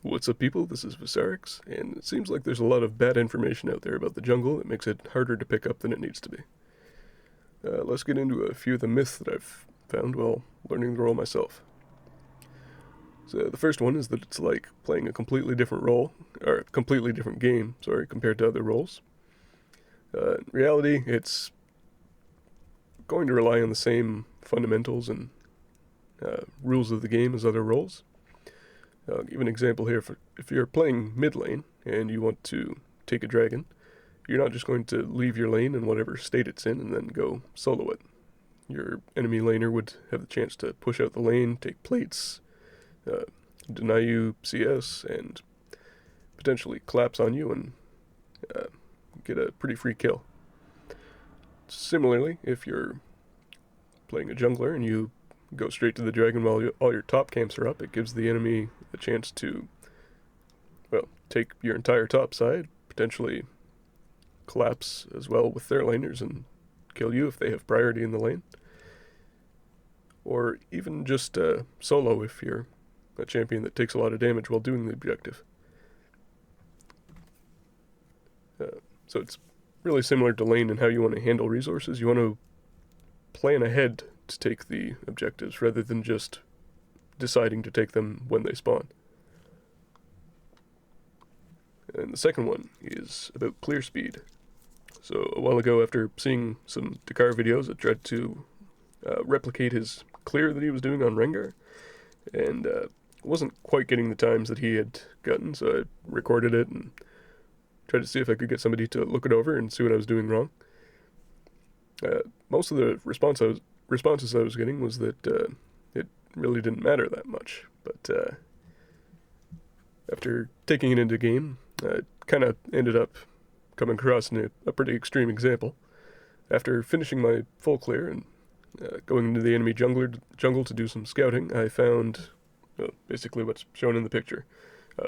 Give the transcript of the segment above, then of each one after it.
What's up, people? This is Visarix, and it seems like there's a lot of bad information out there about the jungle that makes it harder to pick up than it needs to be. Let's get into a few of the myths that I've found while learning the role myself. So the first one is that it's like playing a completely different role, or a completely different game, compared to other roles. In reality, it's going to rely on the same fundamentals and rules of the game as other roles. I'll give an example here. If you're playing mid lane and you want to take a dragon, you're not just going to leave your lane in whatever state it's in and then go solo it. Your enemy laner would have the chance to push out the lane, take plates, deny you CS, and potentially collapse on you and get a pretty free kill. Similarly, if you're playing a jungler and you go straight to the dragon while all your top camps are up, it gives the enemy a chance to, take your entire top side, potentially collapse as well with their laners and kill you if they have priority in the lane. Or even just solo if you're a champion that takes a lot of damage while doing the objective. So it's really similar to lane in how you want to handle resources. You want to plan ahead to take the objectives rather than just deciding to take them when they spawn. And the second one is about clear speed. So a while ago, after seeing some Dakar videos, I tried to replicate his clear that he was doing on Rengar, and wasn't quite getting the times that he had gotten, so I recorded it and tried to see if I could get somebody to look it over and see what I was doing wrong. Most of the responses I was getting was that it really didn't matter that much, but after taking it into game, I kind of ended up coming across a pretty extreme example. After finishing my full clear and going into the enemy jungle to do some scouting, I found basically what's shown in the picture.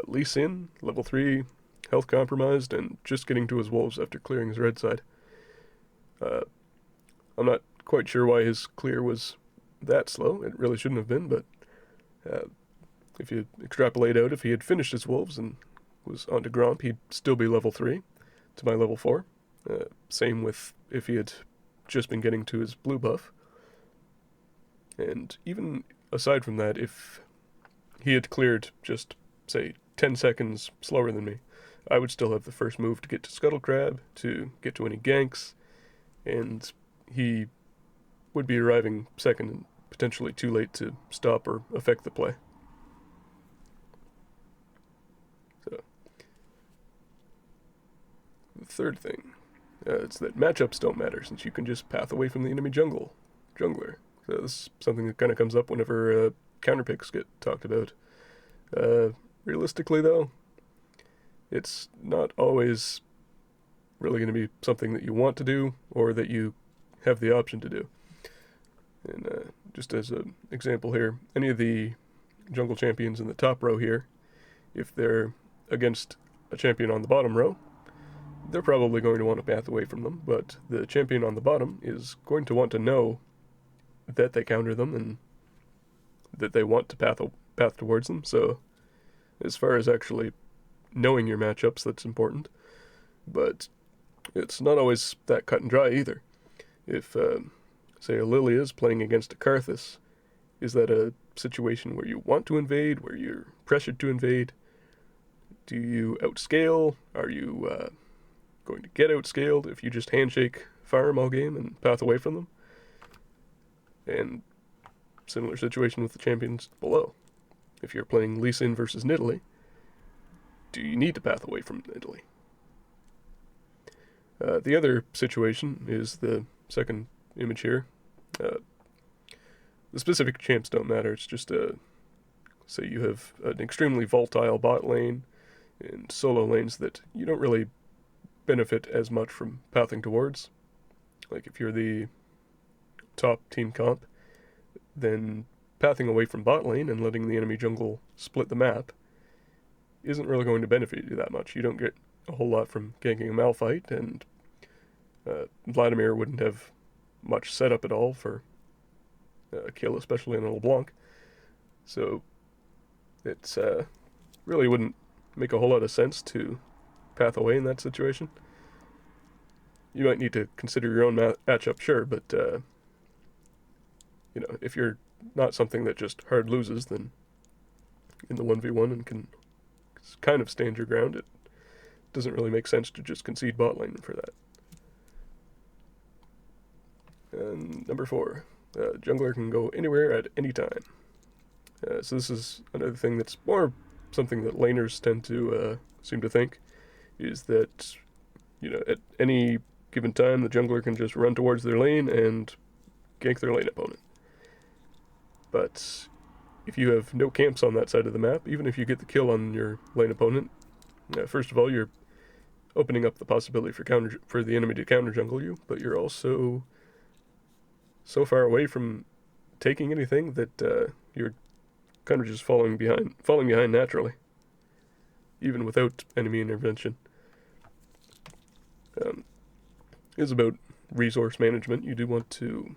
Lee Sin, level 3, health compromised, and just getting to his wolves after clearing his red side. I'm not quite sure why his clear was that slow. It really shouldn't have been, but if you extrapolate out, if he had finished his wolves and was onto Gromp, he'd still be level 3 to my level 4. Same with if he had just been getting to his blue buff. And even aside from that, if he had cleared just, say, 10 seconds slower than me, I would still have the first move to get to Scuttle Crab, to get to any ganks, and he would be arriving second and potentially too late to stop or affect the play. So, the third thing, it's that matchups don't matter since you can just path away from the enemy jungler. So this is something that kind of comes up whenever counterpicks get talked about. Realistically, though, it's not always really going to be something that you want to do or that you have the option to do. And just as an example here, any of the jungle champions in the top row here, if they're against a champion on the bottom row, they're probably going to want to path away from them, but the champion on the bottom is going to want to know that they counter them and that they want to path towards them. So as far as actually knowing your matchups, that's important, but it's not always that cut and dry either. If, say, a Lily is playing against a Karthus, is that a situation where you want to invade, where you're pressured to invade? Do you outscale? Are you going to get outscaled if you just handshake farm all game and path away from them? And similar situation with the champions below. If you're playing Lee Sin versus Nidalee, do you need to path away from Nidalee? The other situation is the second image here. The specific champs don't matter. It's just say you have an extremely volatile bot lane and solo lanes that you don't really benefit as much from pathing towards. Like if you're the top team comp, then pathing away from bot lane and letting the enemy jungle split the map isn't really going to benefit you that much. You don't get a whole lot from ganking a Malphite, and Vladimir wouldn't have much setup at all for a kill, especially in a LeBlanc. So it's really wouldn't make a whole lot of sense to path away in that situation. You might need to consider your own matchup, sure, but if you're not something that just hard loses, then in the 1v1 and can kind of stand your ground, it doesn't really make sense to just concede bot lane for that. And number 4, jungler can go anywhere at any time. So this is another thing that's more something that laners tend to seem to think, is that, at any given time, the jungler can just run towards their lane and gank their lane opponent. But if you have no camps on that side of the map, even if you get the kill on your lane opponent, first of all, you're opening up the possibility for the enemy to counter jungle you, but you're also so far away from taking anything that you're kind of just falling behind naturally, even without enemy intervention. It's about resource management. You do want to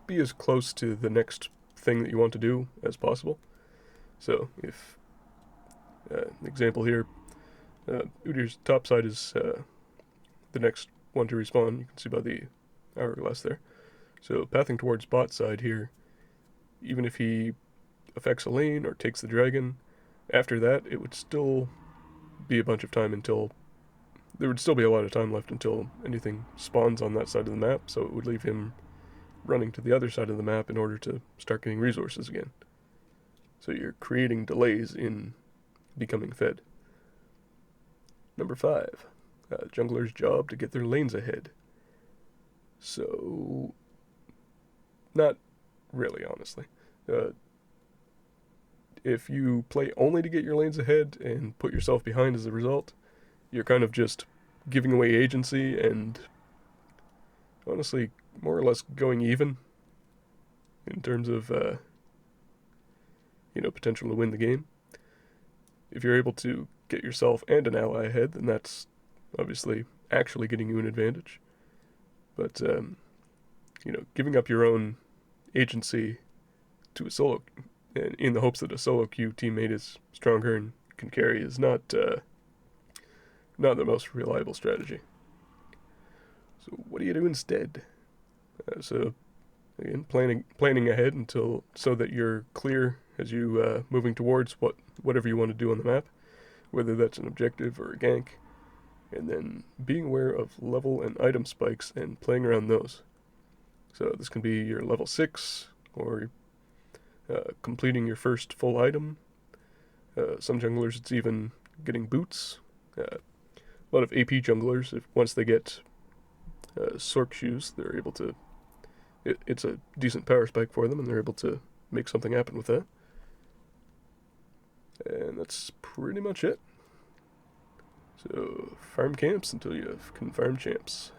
be as close to the next thing that you want to do as possible. So if, example here, Udyr's top side is the next one to respawn. You can see by the hourglass there. So pathing towards bot side here, even if he affects a lane or takes the dragon, after that it would still be a bunch of time until, there would still be a lot of time left until anything spawns on that side of the map, so it would leave him running to the other side of the map in order to start getting resources again. So you're creating delays in becoming fed. Number 5, jungler's job to get their lanes ahead. So, not really, honestly. If you play only to get your lanes ahead and put yourself behind as a result, you're kind of just giving away agency and honestly more or less going even in terms of potential to win the game. If you're able to get yourself and an ally ahead, then that's obviously actually getting you an advantage. But giving up your own agency to a solo, in the hopes that a solo queue teammate is stronger and can carry, is not the most reliable strategy. So what do you do instead? So again, planning ahead so that you're clear as you moving towards whatever you want to do on the map, whether that's an objective or a gank, and then being aware of level and item spikes and playing around those. So this can be your level 6 or completing your first full item. Some junglers, it's even getting boots. A lot of AP junglers, once they get Sork shoes, they're able to, it's a decent power spike for them, and they're able to make something happen with that. And that's pretty much it. So farm camps until you have confirmed champs.